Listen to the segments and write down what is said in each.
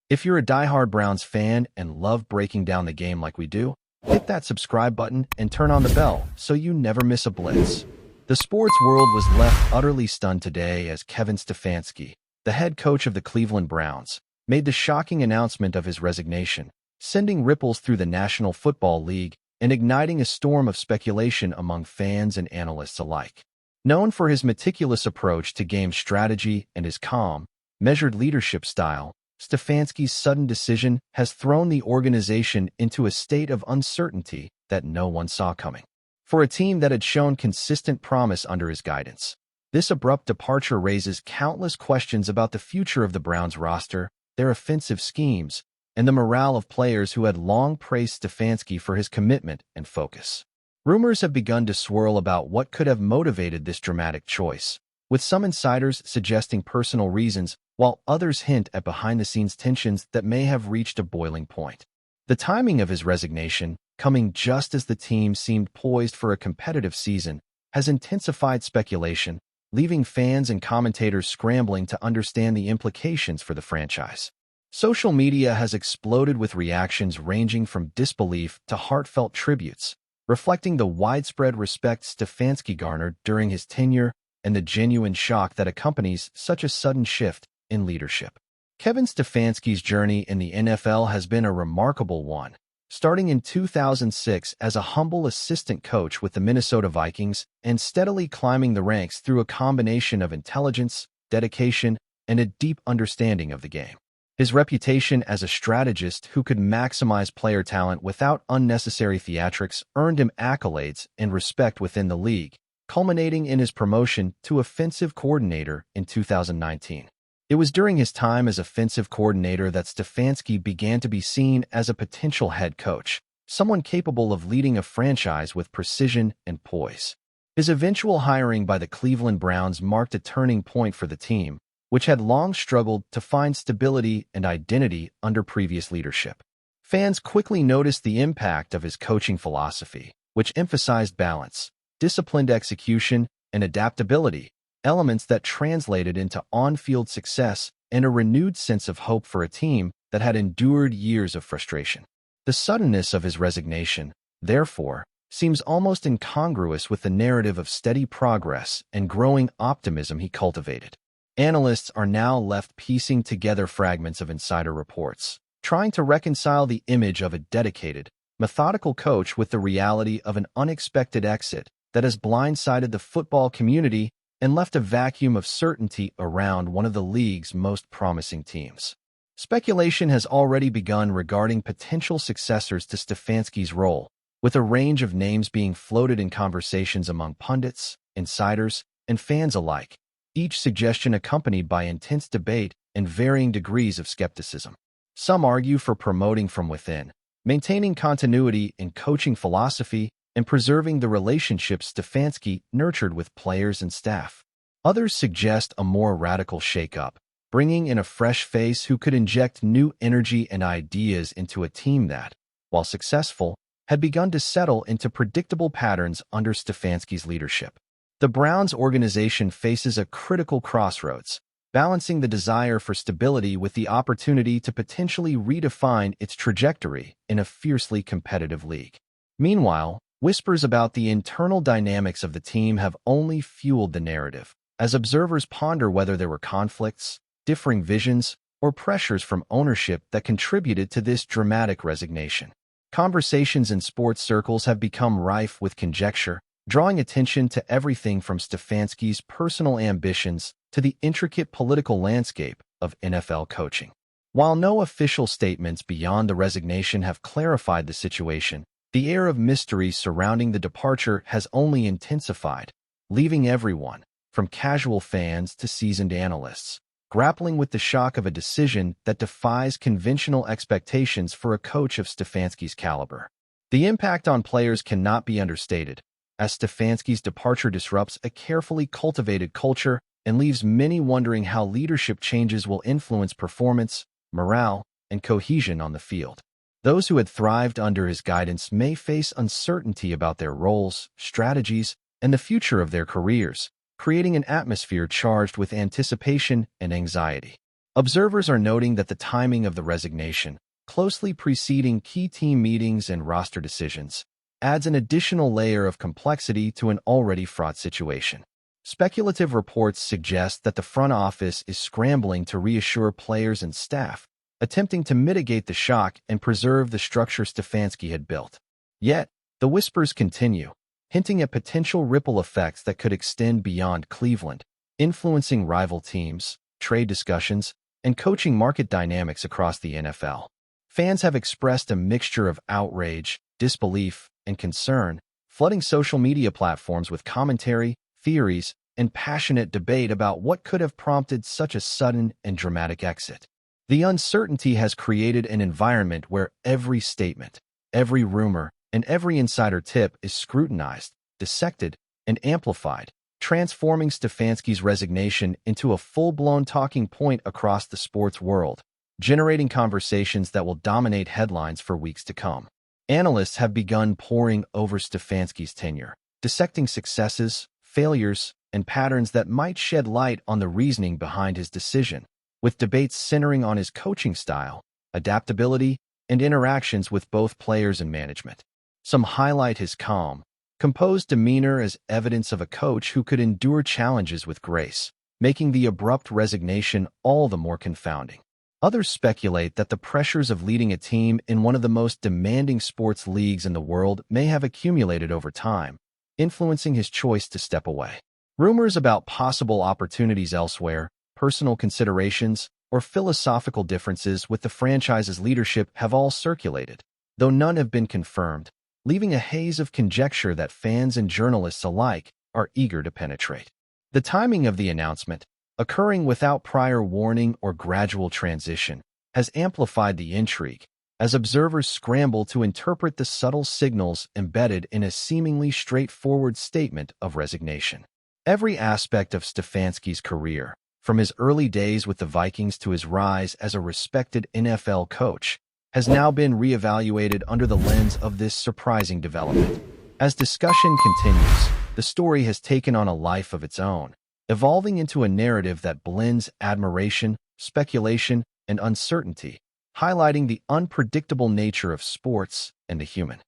If you're a diehard Browns fan and love breaking down the game like we do, hit that subscribe button and turn on the bell so you never miss a blitz. The sports world was left utterly stunned today as Kevin Stefanski, the head coach of the Cleveland Browns, made the shocking announcement of his resignation, sending ripples through the National Football League and igniting a storm of speculation among fans and analysts alike. Known for his meticulous approach to game strategy and his calm, measured leadership style, Stefanski's sudden decision has thrown the organization into a state of uncertainty that no one saw coming. For a team that had shown consistent promise under his guidance, this abrupt departure raises countless questions about the future of the Browns roster, their offensive schemes, and the morale of players who had long praised Stefanski for his commitment and focus. Rumors have begun to swirl about what could have motivated this dramatic choice, with some insiders suggesting personal reasons, while others hint at behind-the-scenes tensions that may have reached a boiling point. The timing of his resignation, coming just as the team seemed poised for a competitive season, has intensified speculation, leaving fans and commentators scrambling to understand the implications for the franchise. Social media has exploded with reactions ranging from disbelief to heartfelt tributes, reflecting the widespread respect Stefanski garnered during his tenure and the genuine shock that accompanies such a sudden shift in leadership. Kevin Stefanski's journey in the NFL has been a remarkable one, starting in 2006 as a humble assistant coach with the Minnesota Vikings and steadily climbing the ranks through a combination of intelligence, dedication, and a deep understanding of the game. His reputation as a strategist who could maximize player talent without unnecessary theatrics earned him accolades and respect within the league, culminating in his promotion to offensive coordinator in 2019. It was during his time as offensive coordinator that Stefanski began to be seen as a potential head coach, someone capable of leading a franchise with precision and poise. His eventual hiring by the Cleveland Browns marked a turning point for the team, which had long struggled to find stability and identity under previous leadership. Fans quickly noticed the impact of his coaching philosophy, which emphasized balance, disciplined execution, and adaptability, elements that translated into on-field success and a renewed sense of hope for a team that had endured years of frustration. The suddenness of his resignation, therefore, seems almost incongruous with the narrative of steady progress and growing optimism he cultivated. Analysts are now left piecing together fragments of insider reports, trying to reconcile the image of a dedicated, methodical coach with the reality of an unexpected exit that has blindsided the football community and left a vacuum of certainty around one of the league's most promising teams. Speculation has already begun regarding potential successors to Stefanski's role, with a range of names being floated in conversations among pundits, insiders, and fans alike, each suggestion accompanied by intense debate and varying degrees of skepticism. Some argue for promoting from within, maintaining continuity in coaching philosophy, and preserving the relationships Stefanski nurtured with players and staff. Others suggest a more radical shakeup, bringing in a fresh face who could inject new energy and ideas into a team that, while successful, had begun to settle into predictable patterns under Stefanski's leadership. The Browns organization faces a critical crossroads, balancing the desire for stability with the opportunity to potentially redefine its trajectory in a fiercely competitive league. Meanwhile, whispers about the internal dynamics of the team have only fueled the narrative, as observers ponder whether there were conflicts, differing visions, or pressures from ownership that contributed to this dramatic resignation. Conversations in sports circles have become rife with conjecture, drawing attention to everything from Stefanski's personal ambitions to the intricate political landscape of NFL coaching. While no official statements beyond the resignation have clarified the situation, the air of mystery surrounding the departure has only intensified, leaving everyone, from casual fans to seasoned analysts, grappling with the shock of a decision that defies conventional expectations for a coach of Stefanski's caliber. The impact on players cannot be understated, as Stefanski's departure disrupts a carefully cultivated culture and leaves many wondering how leadership changes will influence performance, morale, and cohesion on the field. Those who had thrived under his guidance may face uncertainty about their roles, strategies, and the future of their careers, creating an atmosphere charged with anticipation and anxiety. Observers are noting that the timing of the resignation, closely preceding key team meetings and roster decisions, adds an additional layer of complexity to an already fraught situation. Speculative reports suggest that the front office is scrambling to reassure players and staff, attempting to mitigate the shock and preserve the structure Stefanski had built. Yet, the whispers continue, hinting at potential ripple effects that could extend beyond Cleveland, influencing rival teams, trade discussions, and coaching market dynamics across the NFL. Fans have expressed a mixture of outrage, disbelief, and concern, flooding social media platforms with commentary, theories, and passionate debate about what could have prompted such a sudden and dramatic exit. The uncertainty has created an environment where every statement, every rumor, and every insider tip is scrutinized, dissected, and amplified, transforming Stefanski's resignation into a full-blown talking point across the sports world, generating conversations that will dominate headlines for weeks to come. Analysts have begun poring over Stefanski's tenure, dissecting successes, failures, and patterns that might shed light on the reasoning behind his decision, with debates centering on his coaching style, adaptability, and interactions with both players and management. Some highlight his calm, composed demeanor as evidence of a coach who could endure challenges with grace, making the abrupt resignation all the more confounding. Others speculate that the pressures of leading a team in one of the most demanding sports leagues in the world may have accumulated over time, influencing his choice to step away. Rumors about possible opportunities elsewhere, personal considerations, or philosophical differences with the franchise's leadership have all circulated, though none have been confirmed, leaving a haze of conjecture that fans and journalists alike are eager to penetrate. The timing of the announcement, occurring without prior warning or gradual transition, has amplified the intrigue, as observers scramble to interpret the subtle signals embedded in a seemingly straightforward statement of resignation. Every aspect of Stefanski's career, from his early days with the Vikings to his rise as a respected NFL coach, has now been reevaluated under the lens of this surprising development. As discussion continues, the story has taken on a life of its own, evolving into a narrative that blends admiration, speculation, and uncertainty, highlighting the unpredictable nature of sports and the human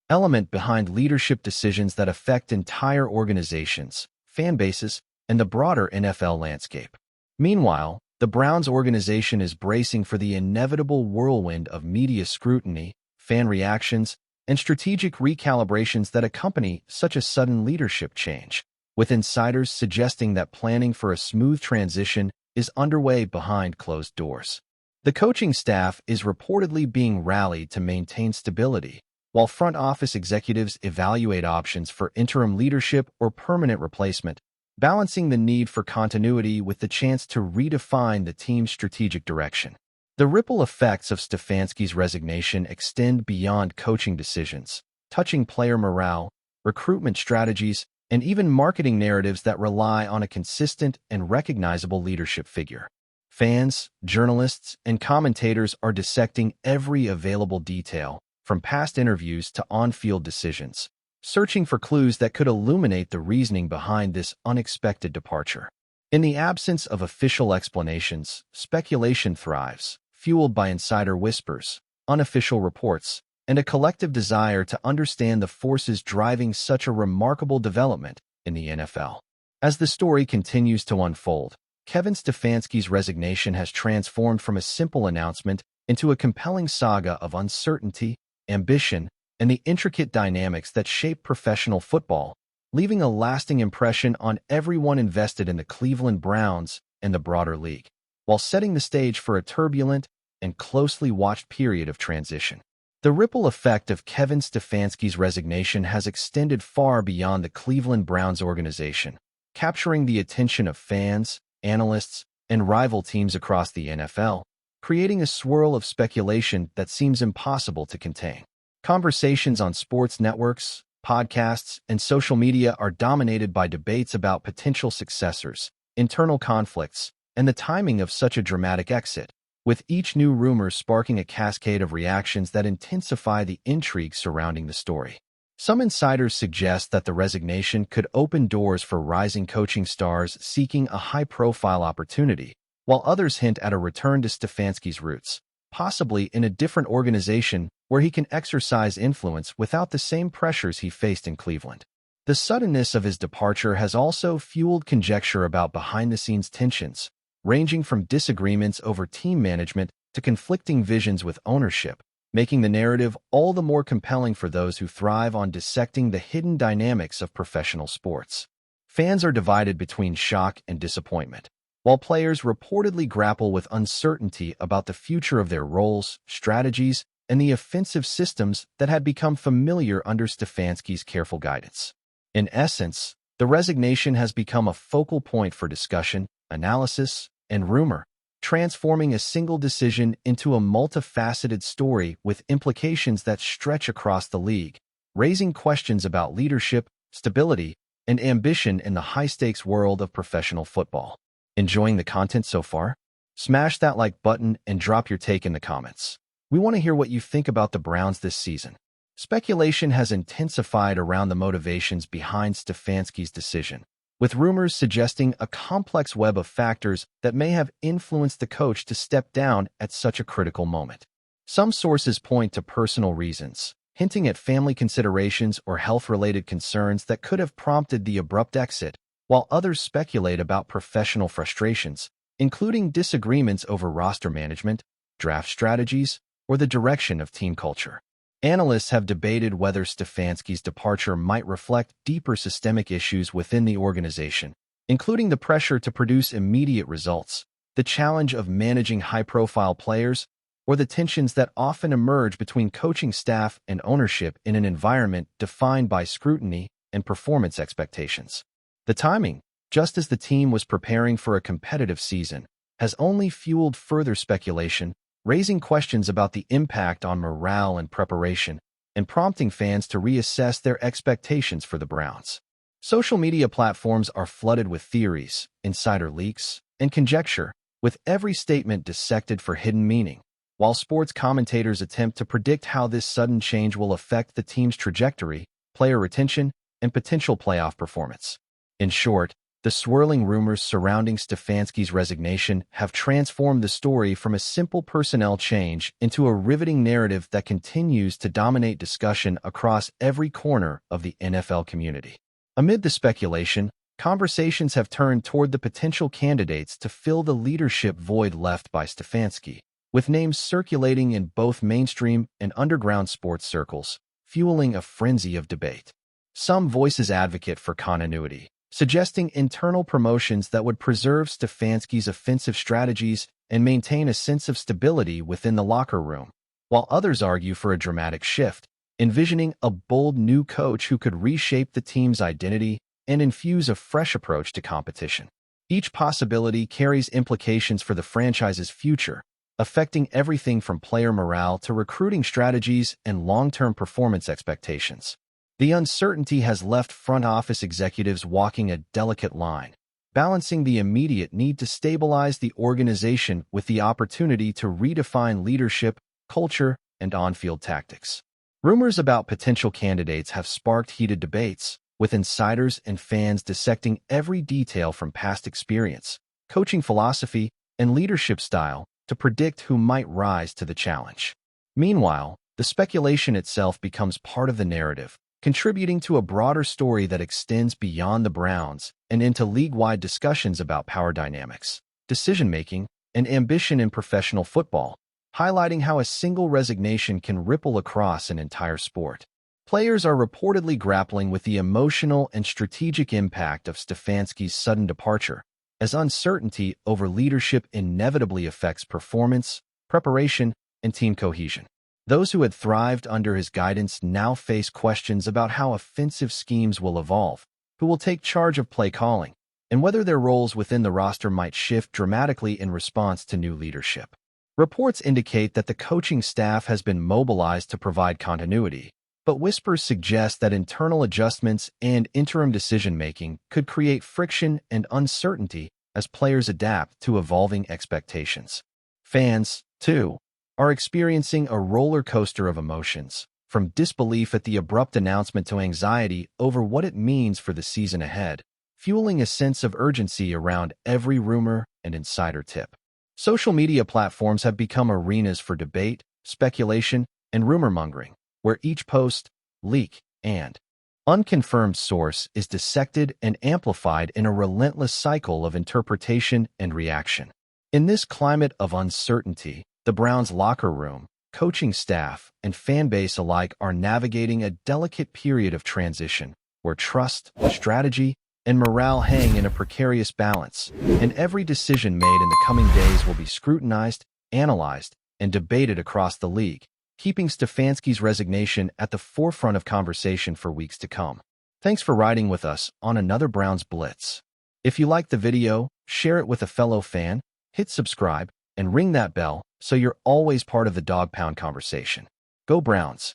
element behind leadership decisions that affect entire organizations, fan bases, and the broader NFL landscape. Meanwhile, the Browns organization is bracing for the inevitable whirlwind of media scrutiny, fan reactions, and strategic recalibrations that accompany such a sudden leadership change, with insiders suggesting that planning for a smooth transition is underway behind closed doors. The coaching staff is reportedly being rallied to maintain stability, while front office executives evaluate options for interim leadership or permanent replacement, balancing the need for continuity with the chance to redefine the team's strategic direction. The ripple effects of Stefanski's resignation extend beyond coaching decisions, touching player morale, recruitment strategies, and even marketing narratives that rely on a consistent and recognizable leadership figure. Fans, journalists, and commentators are dissecting every available detail, from past interviews to on-field decisions, searching for clues that could illuminate the reasoning behind this unexpected departure. In the absence of official explanations, speculation thrives, fueled by insider whispers, unofficial reports, and a collective desire to understand the forces driving such a remarkable development in the NFL. As the story continues to unfold, Kevin Stefanski's resignation has transformed from a simple announcement into a compelling saga of uncertainty, ambition, and the intricate dynamics that shape professional football, leaving a lasting impression on everyone invested in the Cleveland Browns and the broader league, while setting the stage for a turbulent and closely watched period of transition. The ripple effect of Kevin Stefanski's resignation has extended far beyond the Cleveland Browns organization, capturing the attention of fans, analysts, and rival teams across the NFL, creating a swirl of speculation that seems impossible to contain. Conversations on sports networks, podcasts, and social media are dominated by debates about potential successors, internal conflicts, and the timing of such a dramatic exit, with each new rumor sparking a cascade of reactions that intensify the intrigue surrounding the story. Some insiders suggest that the resignation could open doors for rising coaching stars seeking a high-profile opportunity, while others hint at a return to Stefanski's roots, possibly in a different organization where he can exercise influence without the same pressures he faced in Cleveland. The suddenness of his departure has also fueled conjecture about behind-the-scenes tensions, ranging from disagreements over team management to conflicting visions with ownership, making the narrative all the more compelling for those who thrive on dissecting the hidden dynamics of professional sports. Fans are divided between shock and disappointment, while players reportedly grapple with uncertainty about the future of their roles, strategies, and the offensive systems that had become familiar under Stefanski's careful guidance. In essence, the resignation has become a focal point for discussion, analysis, and rumor, transforming a single decision into a multifaceted story with implications that stretch across the league, raising questions about leadership, stability, and ambition in the high-stakes world of professional football. Enjoying the content so far? Smash that like button and drop your take in the comments. We want to hear what you think about the Browns this season. Speculation has intensified around the motivations behind Stefanski's decision, with rumors suggesting a complex web of factors that may have influenced the coach to step down at such a critical moment. Some sources point to personal reasons, hinting at family considerations or health-related concerns that could have prompted the abrupt exit, while others speculate about professional frustrations, including disagreements over roster management, draft strategies, or the direction of team culture. Analysts have debated whether Stefanski's departure might reflect deeper systemic issues within the organization, including the pressure to produce immediate results, the challenge of managing high-profile players, or the tensions that often emerge between coaching staff and ownership in an environment defined by scrutiny and performance expectations. The timing, just as the team was preparing for a competitive season, has only fueled further speculation, raising questions about the impact on morale and preparation, and prompting fans to reassess their expectations for the Browns. Social media platforms are flooded with theories, insider leaks, and conjecture, with every statement dissected for hidden meaning, while sports commentators attempt to predict how this sudden change will affect the team's trajectory, player retention, and potential playoff performance. In short, the swirling rumors surrounding Stefanski's resignation have transformed the story from a simple personnel change into a riveting narrative that continues to dominate discussion across every corner of the NFL community. Amid the speculation, conversations have turned toward the potential candidates to fill the leadership void left by Stefanski, with names circulating in both mainstream and underground sports circles, fueling a frenzy of debate. Some voices advocate for continuity, suggesting internal promotions that would preserve Stefanski's offensive strategies and maintain a sense of stability within the locker room, while others argue for a dramatic shift, envisioning a bold new coach who could reshape the team's identity and infuse a fresh approach to competition. Each possibility carries implications for the franchise's future, affecting everything from player morale to recruiting strategies and long-term performance expectations. The uncertainty has left front office executives walking a delicate line, balancing the immediate need to stabilize the organization with the opportunity to redefine leadership, culture, and on-field tactics. Rumors about potential candidates have sparked heated debates, with insiders and fans dissecting every detail from past experience, coaching philosophy, and leadership style to predict who might rise to the challenge. Meanwhile, the speculation itself becomes part of the narrative, contributing to a broader story that extends beyond the Browns and into league-wide discussions about power dynamics, decision-making, and ambition in professional football, highlighting how a single resignation can ripple across an entire sport. Players are reportedly grappling with the emotional and strategic impact of Stefanski's sudden departure, as uncertainty over leadership inevitably affects performance, preparation, and team cohesion. Those who had thrived under his guidance now face questions about how offensive schemes will evolve, who will take charge of play calling, and whether their roles within the roster might shift dramatically in response to new leadership. Reports indicate that the coaching staff has been mobilized to provide continuity, but whispers suggest that internal adjustments and interim decision-making could create friction and uncertainty as players adapt to evolving expectations. Fans, too, are experiencing a roller coaster of emotions, from disbelief at the abrupt announcement to anxiety over what it means for the season ahead. fueling a sense of urgency around every rumor and insider tip. Social media platforms have become arenas for debate, speculation, and rumor-mongering, where each post, leak, and unconfirmed source is dissected and amplified in a relentless cycle of interpretation and reaction. In this climate of uncertainty, the Browns' locker room, coaching staff, and fan base alike are navigating a delicate period of transition where trust, strategy, and morale hang in a precarious balance, and every decision made in the coming days will be scrutinized, analyzed, and debated across the league, keeping Stefanski's resignation at the forefront of conversation for weeks to come. Thanks for riding with us on another Browns Blitz. If you liked the video, share it with a fellow fan, hit subscribe, and ring that bell so you're always part of the Dawg Pound conversation. Go Browns!